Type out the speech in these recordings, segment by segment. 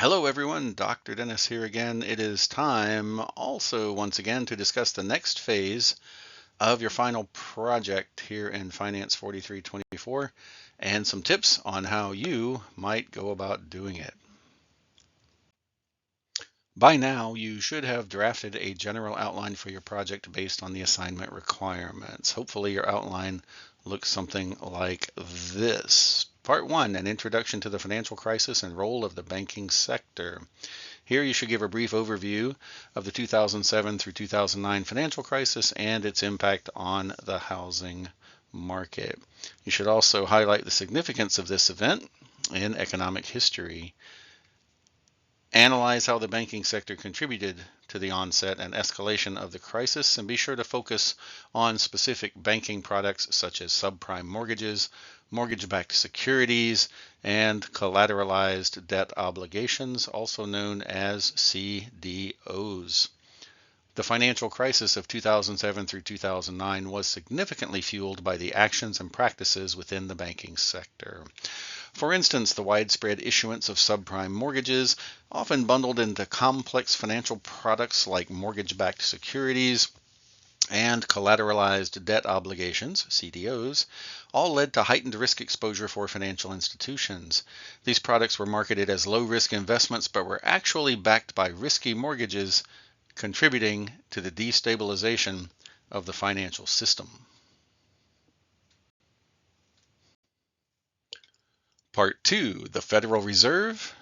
Hello everyone, Dr. Dennis here again. It is time also once again to discuss the next phase of your final project here in Finance 4324 and some tips on how you might go about doing it. By now, you should have drafted a general outline for your project based on the assignment requirements. Hopefully your outline looks something like this. Part 1, an introduction to the financial crisis and role of the banking sector. Here you should give a brief overview of the 2007 through 2009 financial crisis and its impact on the housing market. You should also highlight the significance of this event in economic history. Analyze how the banking sector contributed to the onset and escalation of the crisis, and be sure to focus on specific banking products such as subprime mortgages, mortgage-backed securities, and collateralized debt obligations, also known as CDOs. The financial crisis of 2007 through 2009 was significantly fueled by the actions and practices within the banking sector. For instance, the widespread issuance of subprime mortgages, often bundled into complex financial products like mortgage-backed securities and collateralized debt obligations, CDOs, all led to heightened risk exposure for financial institutions. These products were marketed as low-risk investments but were actually backed by risky mortgages, contributing to the destabilization of the financial system. Part 2, the Federal Reserve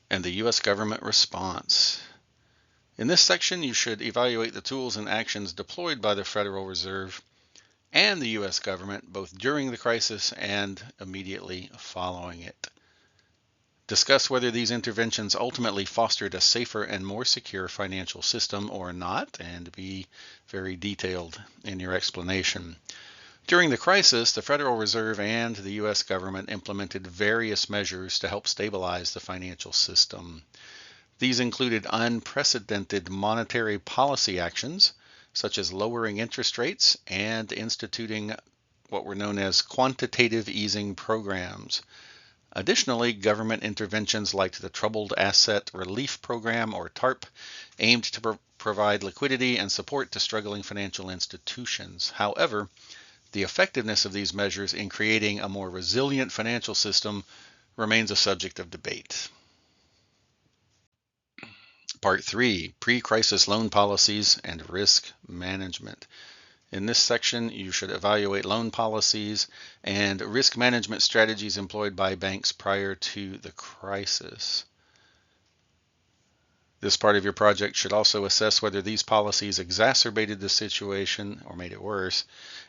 and the U.S. government response. In this section, you should evaluate the tools and actions deployed by the Federal Reserve and the U.S. government both during the crisis and immediately following it. Discuss whether these interventions ultimately fostered a safer and more secure financial system or not, and be very detailed in your explanation. During the crisis, the Federal Reserve and the U.S. government implemented various measures to help stabilize the financial system. These included unprecedented monetary policy actions, such as lowering interest rates and instituting what were known as quantitative easing programs. Additionally, government interventions like the Troubled Asset Relief Program, or TARP, aimed to provide liquidity and support to struggling financial institutions. However, the effectiveness of these measures in creating a more resilient financial system remains a subject of debate. Part 3, Pre-Crisis Loan Policies and Risk Management. In this section, you should evaluate loan policies and risk management strategies employed by banks prior to the crisis. This part of your project should also assess whether these policies exacerbated the situation or made it worse,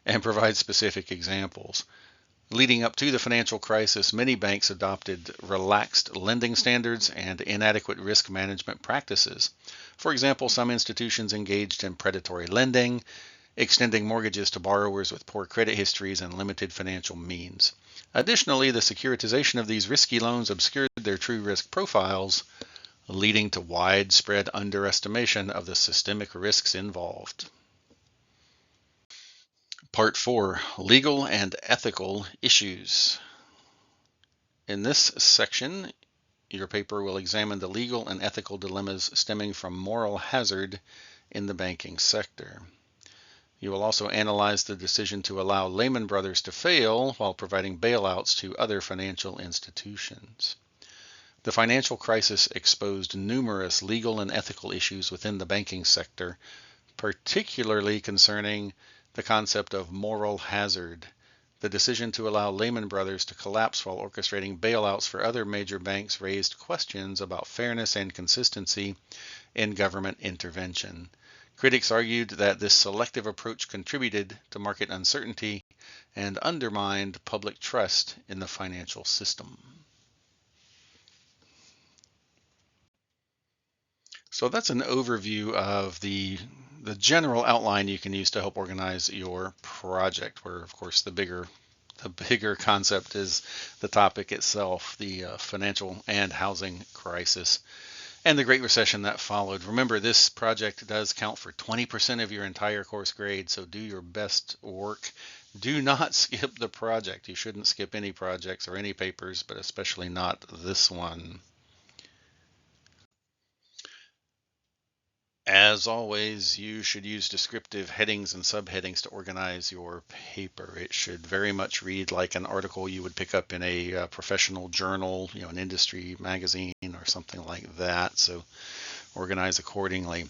and provide specific examples. Leading up to the financial crisis, many banks adopted relaxed lending standards and inadequate risk management practices. For example, some institutions engaged in predatory lending, extending mortgages to borrowers with poor credit histories and limited financial means. Additionally, the securitization of these risky loans obscured their true risk profiles, leading to widespread underestimation of the systemic risks involved. Part 4, Legal and Ethical Issues. In this section, your paper will examine the legal and ethical dilemmas stemming from moral hazard in the banking sector. You will also analyze the decision to allow Lehman Brothers to fail while providing bailouts to other financial institutions. The financial crisis exposed numerous legal and ethical issues within the banking sector, particularly concerning the concept of moral hazard. The decision to allow Lehman Brothers to collapse while orchestrating bailouts for other major banks raised questions about fairness and consistency in government intervention. Critics argued that this selective approach contributed to market uncertainty and undermined public trust in the financial system. So that's an overview of the general outline you can use to help organize your project, where of course the bigger concept is the topic itself, the financial and housing crisis and the Great Recession that followed. Remember, this project does count for 20% of your entire course grade, so do your best work. Do not skip the project. You shouldn't skip any projects or any papers, but especially not this one. As always, you should use descriptive headings and subheadings to organize your paper. It should very much read like an article you would pick up in a professional journal, an industry magazine or something like that. So organize accordingly.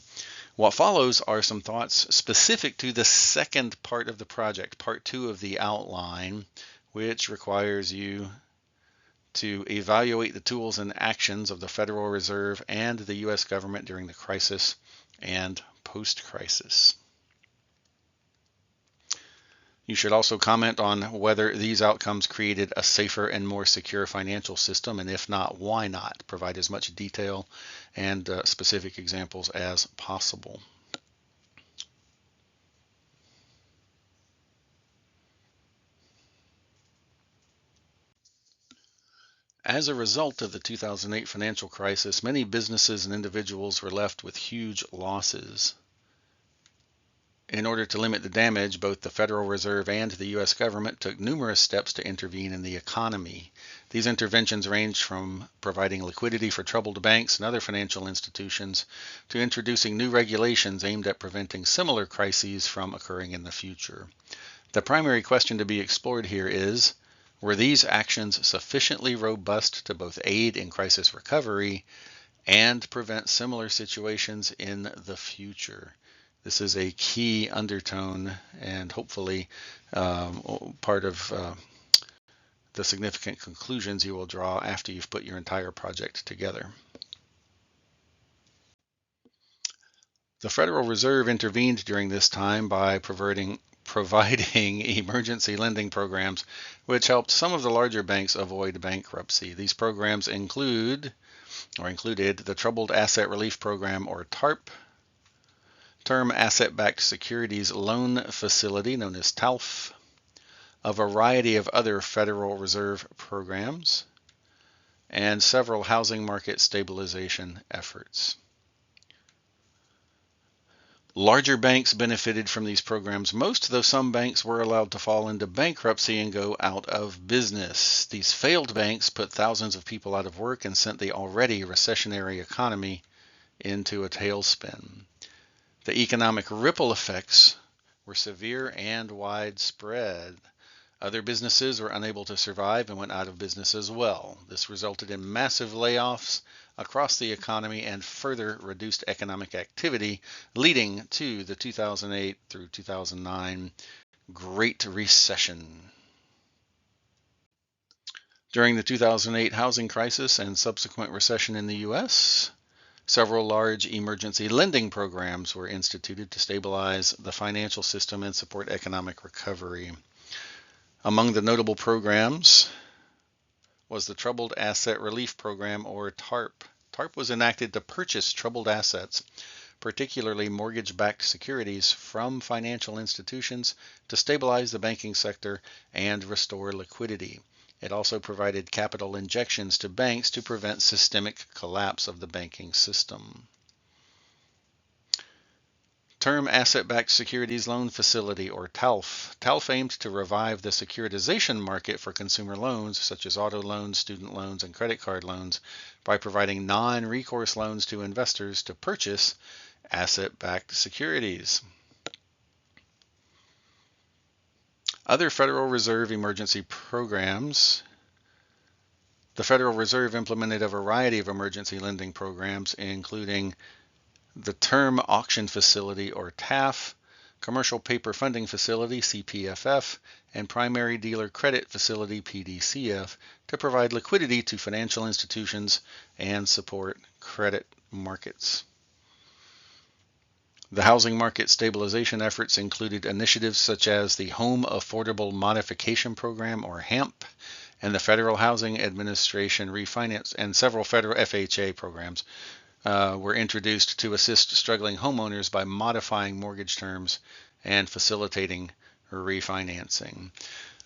What follows are some thoughts specific to the second part of the project, part 2 of the outline, which requires you to evaluate the tools and actions of the Federal Reserve and the U.S. government during the crisis and post-crisis. You should also comment on whether these outcomes created a safer and more secure financial system, and if not, why not? Provide as much detail and specific examples as possible. As a result of the 2008 financial crisis, many businesses and individuals were left with huge losses. In order to limit the damage, both the Federal Reserve and the U.S. government took numerous steps to intervene in the economy. These interventions ranged from providing liquidity for troubled banks and other financial institutions to introducing new regulations aimed at preventing similar crises from occurring in the future. The primary question to be explored here is, were these actions sufficiently robust to both aid in crisis recovery and prevent similar situations in the future? This is a key undertone and hopefully part of the significant conclusions you will draw after you've put your entire project together. The Federal Reserve intervened during this time by providing emergency lending programs, which helped some of the larger banks avoid bankruptcy. These programs included the Troubled Asset Relief Program, or TARP, Term Asset-Backed Securities Loan Facility, known as TALF, a variety of other Federal Reserve programs, and several housing market stabilization efforts. Larger banks benefited from these programs most, though some banks were allowed to fall into bankruptcy and go out of business. These failed banks put thousands of people out of work and sent the already recessionary economy into a tailspin. The economic ripple effects were severe and widespread. Other businesses were unable to survive and went out of business as well. This resulted in massive layoffs across the economy and further reduced economic activity, leading to the 2008 through 2009 Great Recession. During the 2008 housing crisis and subsequent recession in the U.S., several large emergency lending programs were instituted to stabilize the financial system and support economic recovery. Among the notable programs was the Troubled Asset Relief Program, or TARP. TARP was enacted to purchase troubled assets, particularly mortgage-backed securities, from financial institutions to stabilize the banking sector and restore liquidity. It also provided capital injections to banks to prevent systemic collapse of the banking system. Term Asset-Backed Securities Loan Facility, or TALF. TALF aimed to revive the securitization market for consumer loans, such as auto loans, student loans, and credit card loans, by providing non-recourse loans to investors to purchase asset-backed securities. Other Federal Reserve emergency programs. The Federal Reserve implemented a variety of emergency lending programs, including the Term Auction Facility, or TAF, Commercial Paper Funding Facility, CPFF, and Primary Dealer Credit Facility, PDCF, to provide liquidity to financial institutions and support credit markets. The housing market stabilization efforts included initiatives such as the Home Affordable Modification Program, or HAMP, and the Federal Housing Administration Refinance, and several federal FHA programs were introduced to assist struggling homeowners by modifying mortgage terms and facilitating refinancing.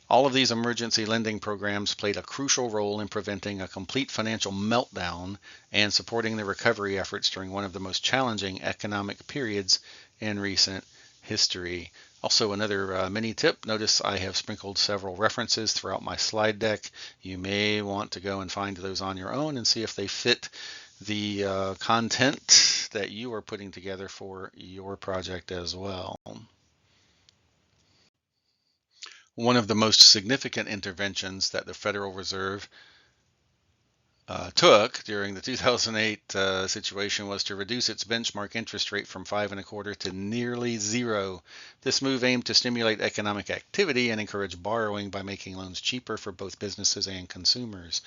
All of these emergency lending programs played a crucial role in preventing a complete financial meltdown and supporting the recovery efforts during one of the most challenging economic periods in recent history. Also, another mini tip, notice I have sprinkled several references throughout my slide deck. You may want to go and find those on your own and see if they fit the content list that you are putting together for your project as well. One of the most significant interventions that the Federal Reserve took during the 2008 situation was to reduce its benchmark interest rate from 5.25% to nearly zero. This move aimed to stimulate economic activity and encourage borrowing by making loans cheaper for both businesses and consumers.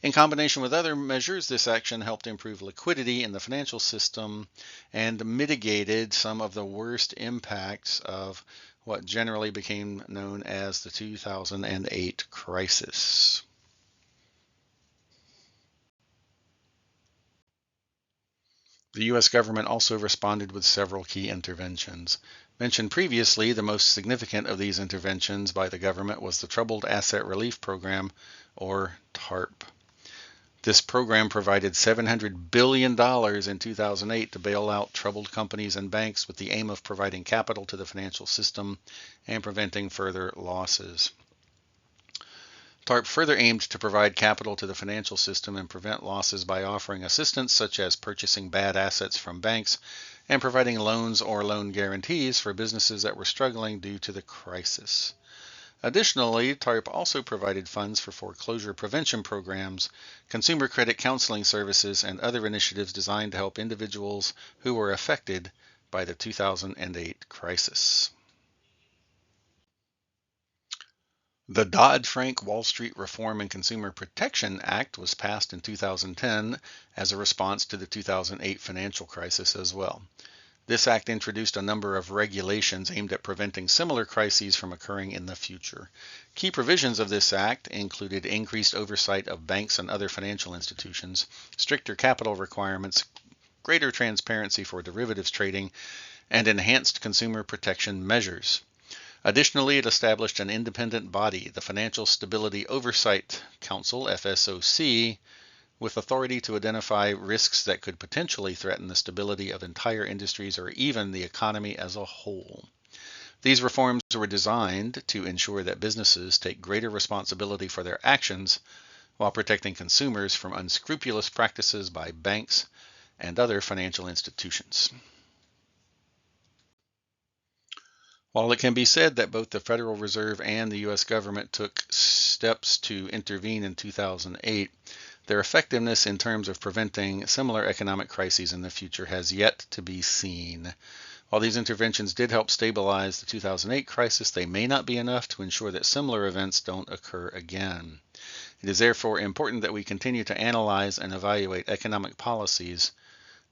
In combination with other measures, this action helped improve liquidity in the financial system and mitigated some of the worst impacts of what generally became known as the 2008 crisis. The U.S. government also responded with several key interventions. Mentioned previously, the most significant of these interventions by the government was the Troubled Asset Relief Program, or TARP. This program provided $700 billion in 2008 to bail out troubled companies and banks with the aim of providing capital to the financial system and preventing further losses. TARP further aimed to provide capital to the financial system and prevent losses by offering assistance such as purchasing bad assets from banks and providing loans or loan guarantees for businesses that were struggling due to the crisis. Additionally, TARP also provided funds for foreclosure prevention programs, consumer credit counseling services, and other initiatives designed to help individuals who were affected by the 2008 crisis. The Dodd-Frank Wall Street Reform and Consumer Protection Act was passed in 2010 as a response to the 2008 financial crisis as well. This act introduced a number of regulations aimed at preventing similar crises from occurring in the future. Key provisions of this act included increased oversight of banks and other financial institutions, stricter capital requirements, greater transparency for derivatives trading, and enhanced consumer protection measures. Additionally, it established an independent body, the Financial Stability Oversight Council, FSOC, with authority to identify risks that could potentially threaten the stability of entire industries or even the economy as a whole. These reforms were designed to ensure that businesses take greater responsibility for their actions while protecting consumers from unscrupulous practices by banks and other financial institutions. While it can be said that both the Federal Reserve and the U.S. government took steps to intervene in 2008, their effectiveness in terms of preventing similar economic crises in the future has yet to be seen. While these interventions did help stabilize the 2008 crisis, they may not be enough to ensure that similar events don't occur again. It is therefore important that we continue to analyze and evaluate economic policies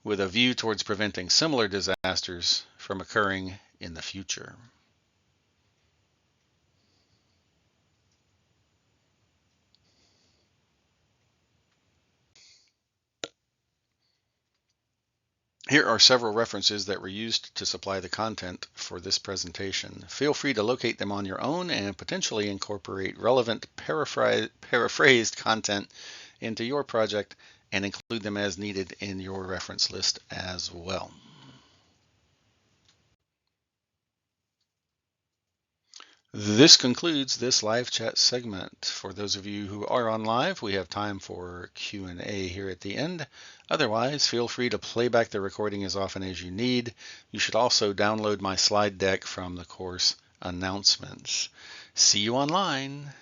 with a view towards preventing similar disasters from occurring in the future. Here are several references that were used to supply the content for this presentation. Feel free to locate them on your own and potentially incorporate relevant paraphrased content into your project and include them as needed in your reference list as well. This concludes this live chat segment. For those of you who are on live, we have time for Q&A here at the end. Otherwise, feel free to play back the recording as often as you need. You should also download my slide deck from the course announcements. See you online.